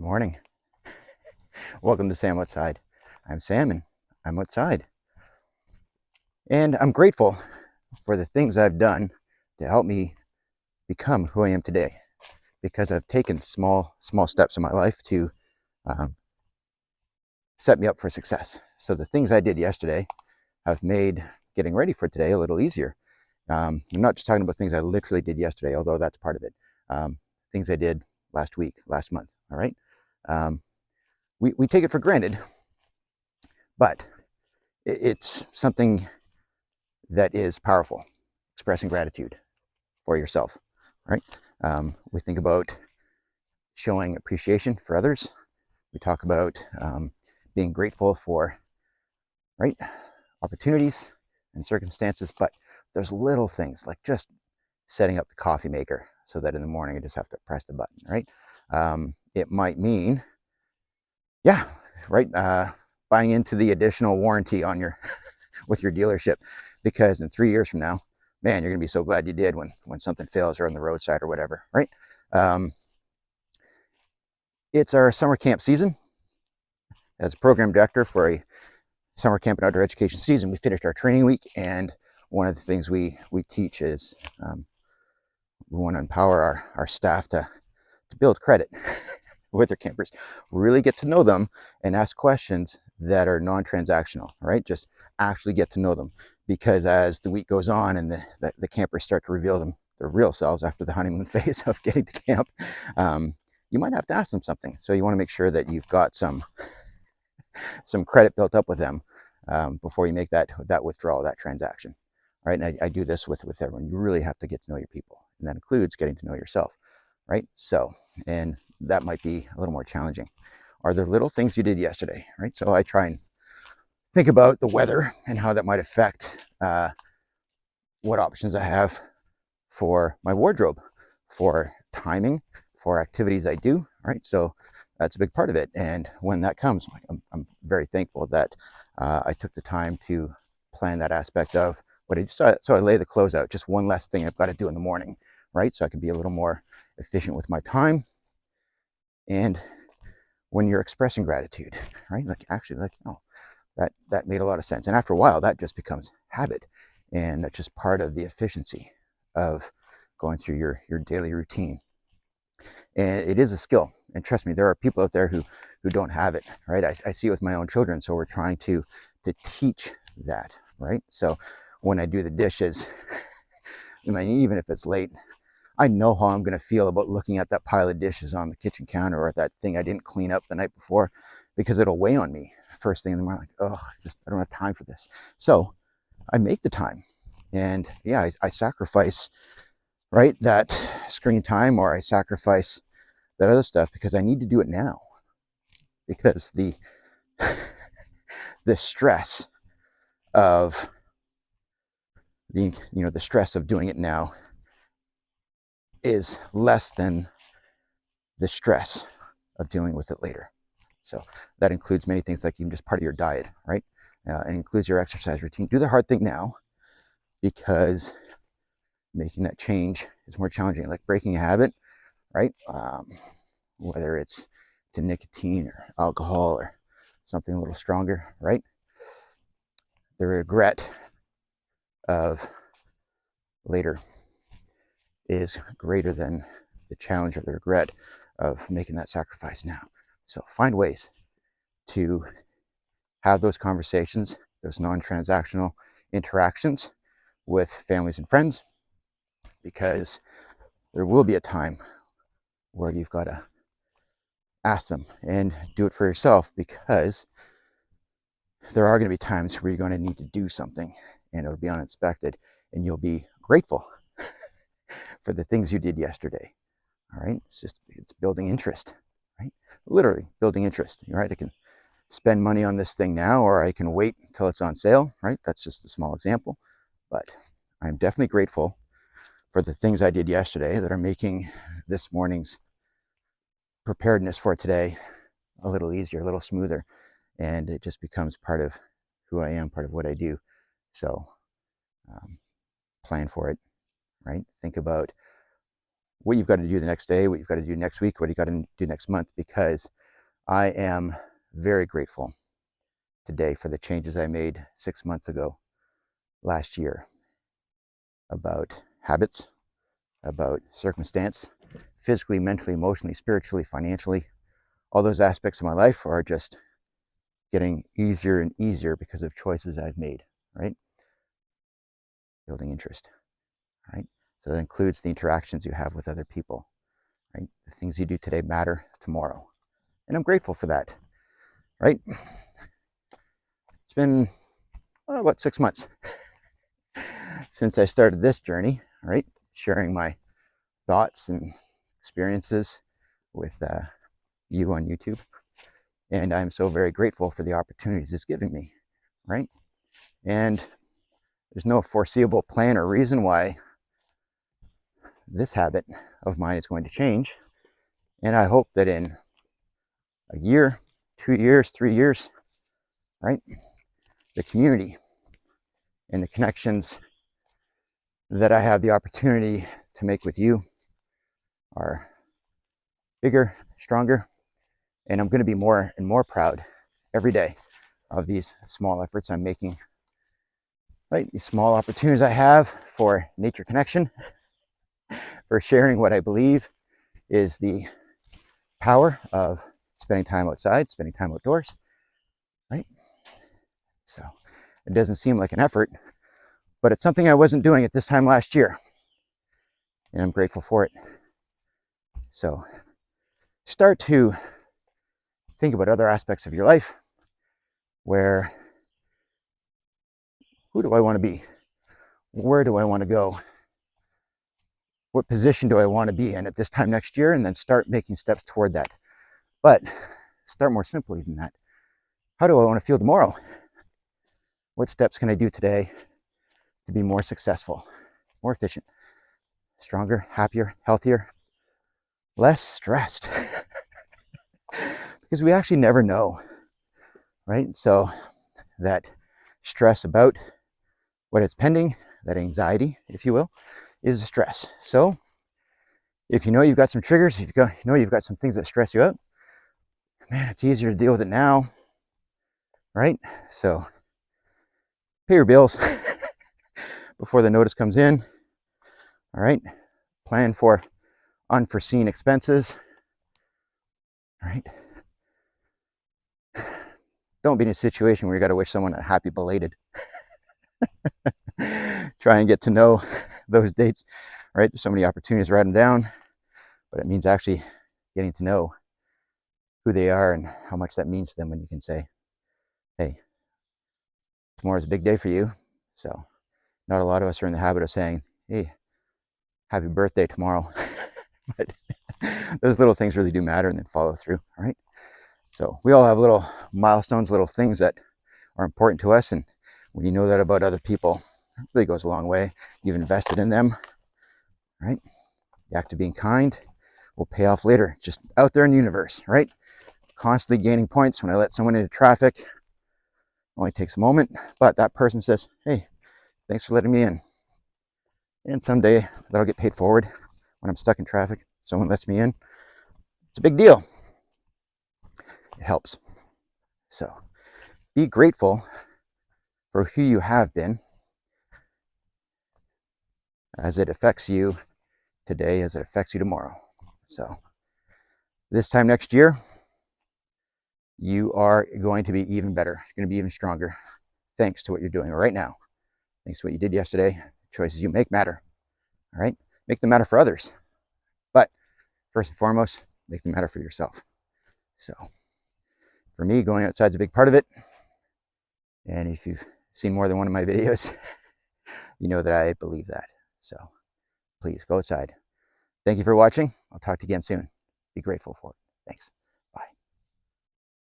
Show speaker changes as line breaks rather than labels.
Good morning. Welcome to Sam Outside. I'm Sam and I'm outside. And I'm grateful for the things I've done to help me become who I am today, because I've taken small steps in my life to um, set me up for success. So the things I did yesterday have made getting ready for today a little easier. I'm not just talking about things I literally did yesterday, although that's part of it. Things I did last week, last month, all right? We take it for granted, but it's something that is powerful, expressing gratitude for yourself, right? We think about showing appreciation for others. We talk about being grateful for, right, opportunities and circumstances, but there's little things like just setting up the coffee maker so that in the morning I just have to press the button, right? It might mean, yeah, right, buying into the additional warranty on your with your dealership, because in 3 years from now, man, you're gonna be so glad you did when something fails or on the roadside or whatever, right? Um, it's our summer camp season. As a program director for a summer camp and outdoor education season, we finished our training week, and one of the things we teach is we want to empower our staff to build credit with their campers, really get to know them and ask questions that are non-transactional, right? Just actually get to know them, because as the week goes on and the campers start to reveal their real selves after the honeymoon phase of getting to camp, you might have to ask them something. So you want to make sure that you've got some credit built up with them before you make that withdrawal, that transaction, right? And I do this with everyone. You really have to get to know your people, and that includes getting to know yourself, right? So, and that might be a little more challenging. Are there little things you did yesterday, right? So I try and think about the weather and how that might affect what options I have for my wardrobe, for timing, for activities I do, right? So that's a big part of it. And when that comes, I'm very thankful that I took the time to plan that aspect of what I do. So I lay the clothes out, just one less thing I've got to do in the morning, right? So I can be a little more efficient with my time. And when you're expressing gratitude, right? Like actually, like, oh, that made a lot of sense. And after a while, that just becomes habit, and that's just part of the efficiency of going through your daily routine. And it is a skill. And trust me, there are people out there who don't have it, right? I see it with my own children. So we're trying to teach that, right? So when I do the dishes, I mean, even if it's late, I know how I'm going to feel about looking at that pile of dishes on the kitchen counter, or that thing I didn't clean up the night before, because it'll weigh on me first thing in the morning. Like, oh, I don't have time for this. So I make the time, and yeah, I sacrifice, right, that screen time, or I sacrifice that other stuff because I need to do it now, because the the stress of the stress of doing it now is less than the stress of dealing with it later. So that includes many things, like even just part of your diet, right? It includes your exercise routine. Do the hard thing now, because making that change is more challenging, like breaking a habit, right? Whether it's to nicotine or alcohol or something a little stronger, right? The regret of later is greater than the challenge or the regret of making that sacrifice now. So find ways to have those conversations, those non-transactional interactions with families and friends, because there will be a time where you've got to ask them, and do it for yourself, because there are going to be times where you're going to need to do something and it'll be unexpected, and you'll be grateful for the things you did yesterday. All right. It's building interest, right? Literally building interest, right? I can spend money on this thing now, or I can wait until it's on sale, right? That's just a small example, but I'm definitely grateful for the things I did yesterday that are making this morning's preparedness for today a little easier, a little smoother, and it just becomes part of who I am, part of what I do. So plan for it, right? Think about what you've got to do the next day, what you've got to do next week, what you've got to do next month, because I am very grateful today for the changes I made 6 months ago, last year, about habits, about circumstance, physically, mentally, emotionally, spiritually, financially. All those aspects of my life are just getting easier and easier because of choices I've made, right? Building interest, right? So that includes the interactions you have with other people, right? The things you do today matter tomorrow. And I'm grateful for that, right? It's been about 6 months since I started this journey, right? Sharing my thoughts and experiences with you on YouTube. And I'm so very grateful for the opportunities it's giving me, right? And there's no foreseeable plan or reason why this habit of mine is going to change. And I hope that in a year, 2 years, 3 years, right, the community and the connections that I have the opportunity to make with you are bigger, stronger, and I'm going to be more and more proud every day of these small efforts I'm making, right? These small opportunities I have for nature connection, for sharing what I believe is the power of spending time outside, spending time outdoors, right? So it doesn't seem like an effort, but it's something I wasn't doing at this time last year, and I'm grateful for it. So start to think about other aspects of your life where, who do I want to be? Where do I want to go? What position do I want to be in at this time next year? And then start making steps toward that. But start more simply than that. How do I want to feel tomorrow? What steps can I do today to be more successful, more efficient, stronger, happier, healthier, less stressed? Because we actually never know, right? So that stress about what is pending, that anxiety, if you will, is stress. So if you know you've got some triggers, if you know you've got some things that stress you out, man, it's easier to deal with it now, right? So pay your bills before the notice comes in, all right? Plan for unforeseen expenses, all right? Don't be in a situation where you got to wish someone a happy belated. Try and get to know those dates, right? There's so many opportunities to write them down, but it means actually getting to know who they are and how much that means to them when you can say, hey, tomorrow's a big day for you. So not a lot of us are in the habit of saying, hey, happy birthday tomorrow. But those little things really do matter, and then follow through, all right? So we all have little milestones, little things that are important to us. And when you know that about other people, it really goes a long way. You've invested in them, right? The act of being kind will pay off later, just out there in the universe, right? Constantly gaining points. When I let someone into traffic, it only takes a moment, but that person says, hey, thanks for letting me in. And someday that'll get paid forward. When I'm stuck in traffic, someone lets me in. It's a big deal. It helps. So be grateful for who you have been as it affects you today, as it affects you tomorrow. So this time next year, you are going to be even better. You're going to be even stronger thanks to what you're doing right now. Thanks to what you did yesterday. Choices you make matter. All right? Make them matter for others. But first and foremost, make them matter for yourself. So for me, going outside is a big part of it. And if you've seen more than one of my videos, you know that I believe that. So please go outside. Thank you for watching. I'll talk to you again soon. Be grateful for it. Thanks.